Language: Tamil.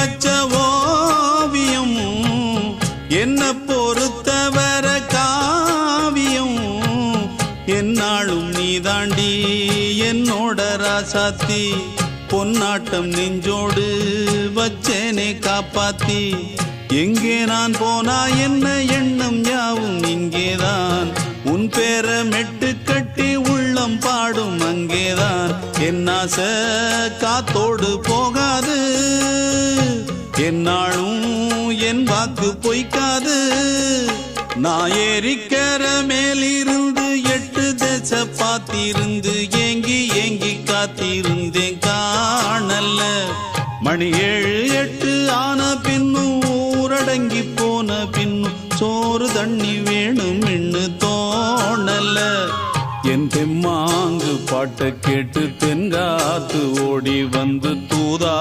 வச்ச ஓவியம் என்ன பொறுத்தவர காவியம் என்னாலும் நீதாண்டி என்னோட ராசாத்தி பொன்னாட்டம் நெஞ்சோடு வச்சேனே காப்பாத்தி எங்கே நான் போனா என்ன எண்ணம் யாவும் இங்கேதான் உன் பேர மெட்டு கட்டி உள்ளம் பாடும் அங்கேதான் என் ஆசை காத்தோடு போகாது என்னாலும் என் வாக்கு பொய்க்காது நான் ஏறிக்கர மேலிருந்து 8 தேச பார்த்திருந்து ஏங்கி ஏங்கி காத்திருந்தேன் காணல்ல மணி 7 8 ஆன பின்னும் ஊரடங்கி போன பின்னும் சோறு தண்ணி வேணும் இன்னு தோணல என் தெம்மாங்கு பாட்டை கேட்டு தென்காத்து ஓடி வந்து தூதா